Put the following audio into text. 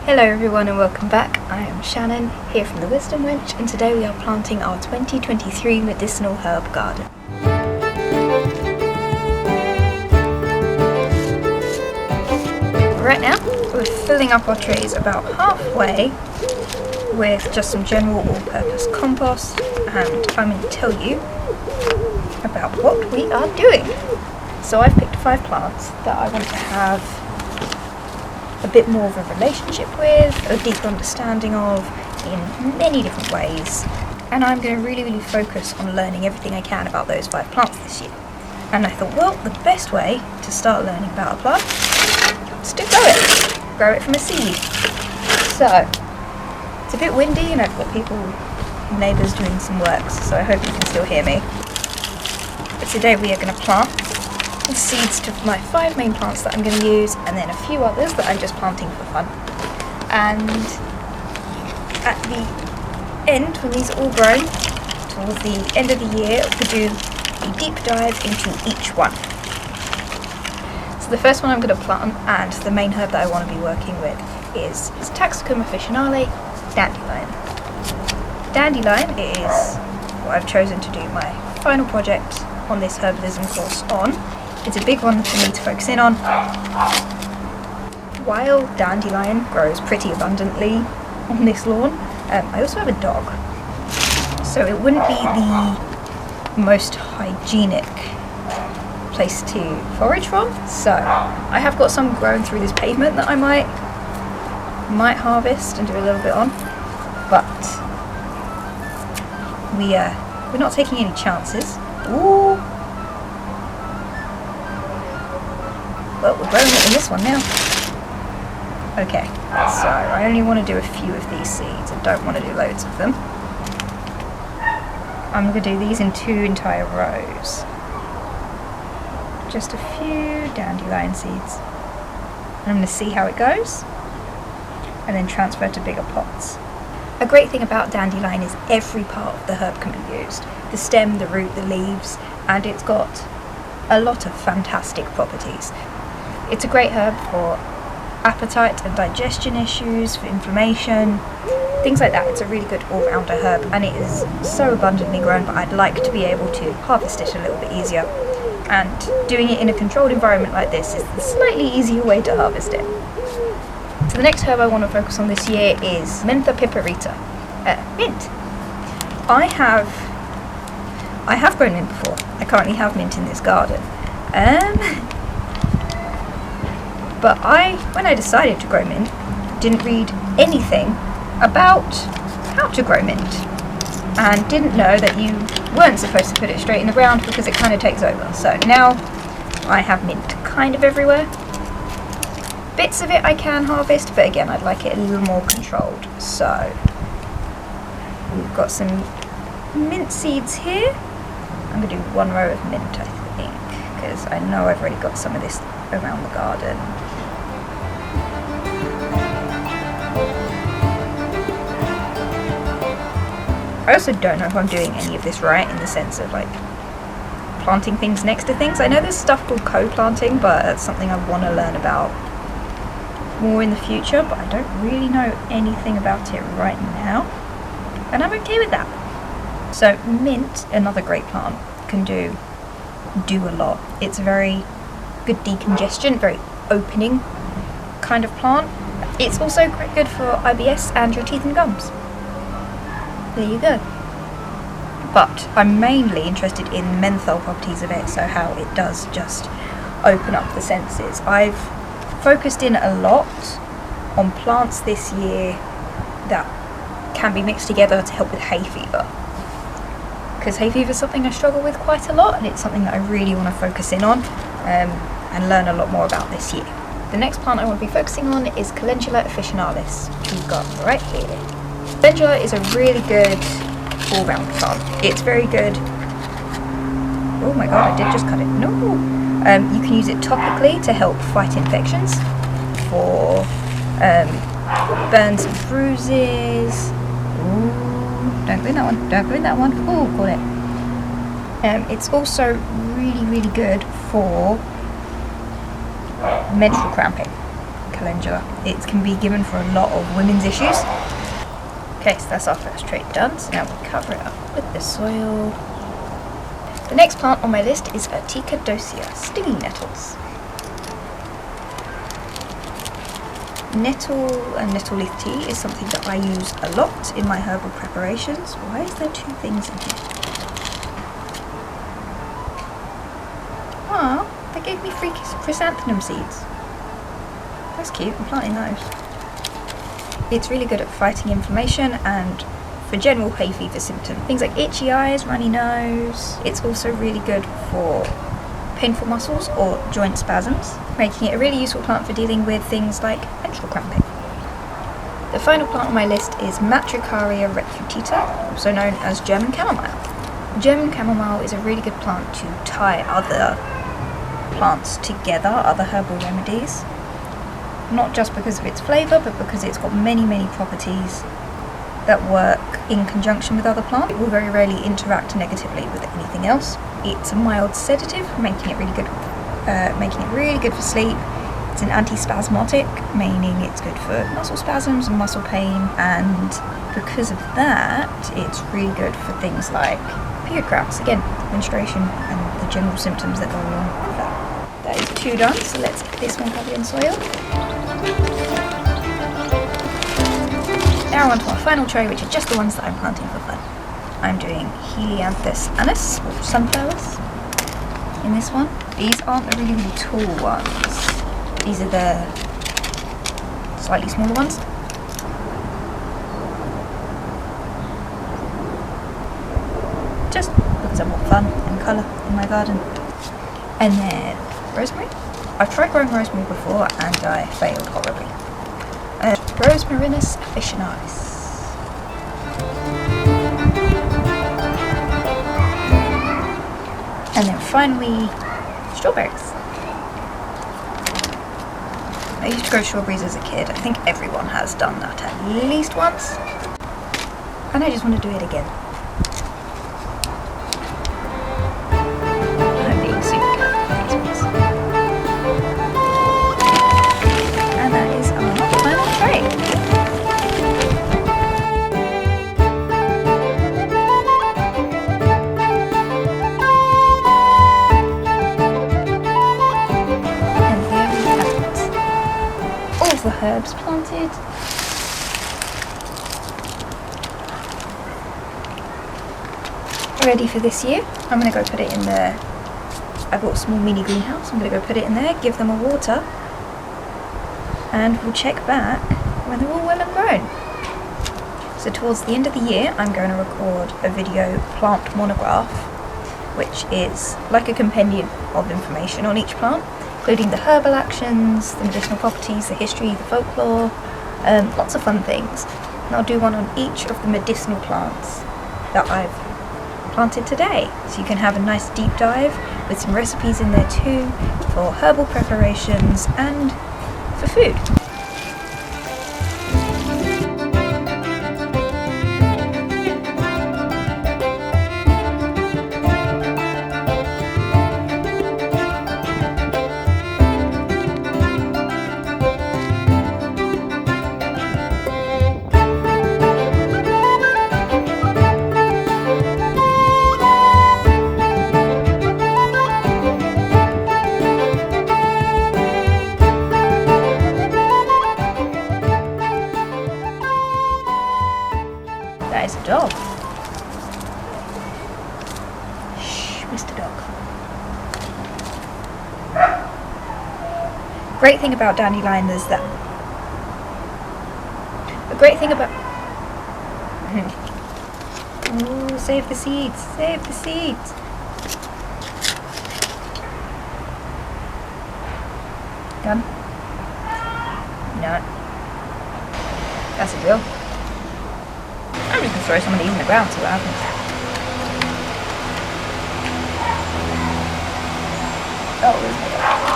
Hello everyone and welcome back. I am Shannon, here from the Wisdom Wench, and today we are planting our 2023 medicinal herb garden. Right now, we're filling up our trays about halfway with just some general all-purpose compost, and I'm going to tell you about what we are doing. So I've picked 5 plants that I want to have a bit more of a relationship with, a deeper understanding of in many different ways, and I'm going to really focus on learning everything I can about those 5 plants this year. And I thought, well, the best way to start learning about a plant is to grow it from a seed. So it's a bit windy and I've got neighbours doing some works, so I hope you can still hear me. But today we are going to plant seeds to my 5 main plants that I'm going to use, and then a few others that I'm just planting for fun. And at the end, when these are all grown, towards the end of the year, we'll do a deep dive into each one. So the first one I'm going to plant, and the main herb that I want to be working with, is Taraxacum officinale, Dandelion. Dandelion is what I've chosen to do my final project on this herbalism course on. It's a big one for me to focus in on. While dandelion grows pretty abundantly on this lawn, I also have a dog, so it wouldn't be the most hygienic place to forage from. So I have got some growing through this pavement that I might harvest and do a little bit on, but we're not taking any chances. Ooh. Well, we're growing it in this one now. Okay, so I only want to do a few of these seeds. I don't want to do loads of them. I'm going to do these in 2 entire rows. Just a few dandelion seeds. And I'm going to see how it goes, and then transfer to bigger pots. A great thing about dandelion is every part of the herb can be used. The stem, the root, the leaves, and it's got a lot of fantastic properties. It's a great herb for appetite and digestion issues, for inflammation, things like that. It's a really good all-rounder herb, and it is so abundantly grown, but I'd like to be able to harvest it a little bit easier. And doing it in a controlled environment like this is the slightly easier way to harvest it. So the next herb I want to focus on this year is Mentha piperita, mint. I have grown mint before. I currently have mint in this garden. But when I decided to grow mint, didn't read anything about how to grow mint, and didn't know that you weren't supposed to put it straight in the ground because it kind of takes over. So now I have mint kind of everywhere. Bits of it I can harvest, but again, I'd like it a little more controlled. So we've got some mint seeds here. I'm going to do 1 row of mint, I think, because I know I've already got some of this around the garden. I also don't know if I'm doing any of this right, in the sense of like planting things next to things. I know there's stuff called co-planting, but that's something I want to learn about more in the future, but I don't really know anything about it right now, and I'm okay with that. So mint, another great plant, can do a lot. It's a very good decongestion, very opening kind of plant. It's also quite good for IBS and your teeth and gums. There you go. But I'm mainly interested in the menthol properties of it, so how it does just open up the senses. I've focused in a lot on plants this year that can be mixed together to help with hay fever, because hay fever is something I struggle with quite a lot, and it's something that I really want to focus in on and learn a lot more about this year. The next plant I want to be focusing on is Calendula officinalis, which we've got right here. Calendula is a really good all-round plant. It's very good. Oh my god, I did just cut it. No! You can use it topically to help fight infections, for burns and bruises. Ooh, don't go in that one. Don't go in that one. Oh, got it. It's also really good for menstrual cramping. calendula. It can be given for a lot of women's issues. Okay, so that's our first trait done. So now we cover it up with the soil. The next plant on my list is a Teacadocia, stinging nettles. Nettle and nettle leaf tea is something that I use a lot in my herbal preparations. Why is there two things in here? Ah, they gave me free chrysanthemum seeds. That's cute, I'm planting those. It's really good at fighting inflammation and for general hay fever symptoms. Things like itchy eyes, runny nose. It's also really good for painful muscles or joint spasms, making it a really useful plant for dealing with things like menstrual cramping. The final plant on my list is Matricaria recutita, also known as German chamomile. German chamomile is a really good plant to tie other plants together, other herbal remedies, not just because of its flavour, but because it's got many properties that work in conjunction with other plants. It will very rarely interact negatively with anything else. It's a mild sedative, making it really good for sleep. It's an antispasmodic, meaning it's good for muscle spasms and muscle pain, and because of that, it's really good for things like period cramps, again, menstruation and the general symptoms that go along with that. That is 2 done, so let's get this one covered in soil. Now on to our final tray, which are just the ones that I'm planting for fun. I'm doing Helianthus annus, or sunflowers, in this one. These aren't the really tall ones. These are the slightly smaller ones. Just because I want fun and colour in my garden. And then rosemary. I've tried growing rosemary before and I failed horribly. Rosmarinus officinalis. And then finally, strawberries. I used to grow strawberries as a kid. I think everyone has done that at least once. And I just want to do it again. I'm being super careful with these ones. And that is our final tray. The herbs planted. Ready for this year. I'm going to go put it in the, I bought a small mini greenhouse. I'm going to go put it in there, give them a water, and we'll check back when they're all well and grown. So towards the end of the year, I'm going to record a video plant monograph, which is like a compendium of information on each plant, including the herbal actions, the medicinal properties, the history, the folklore, lots of fun things. And I'll do one on each of the medicinal plants that I've planted today. So you can have a nice deep dive with some recipes in there too for herbal preparations and for food. That is a dog. Shh, Mr. Dog. Great thing about dandelion is that the great thing about ooh, save the seeds, save the seeds. Done? No. That's a deal. I'm just going to throw some of these in the ground, see what happens. Oh, there's my dog.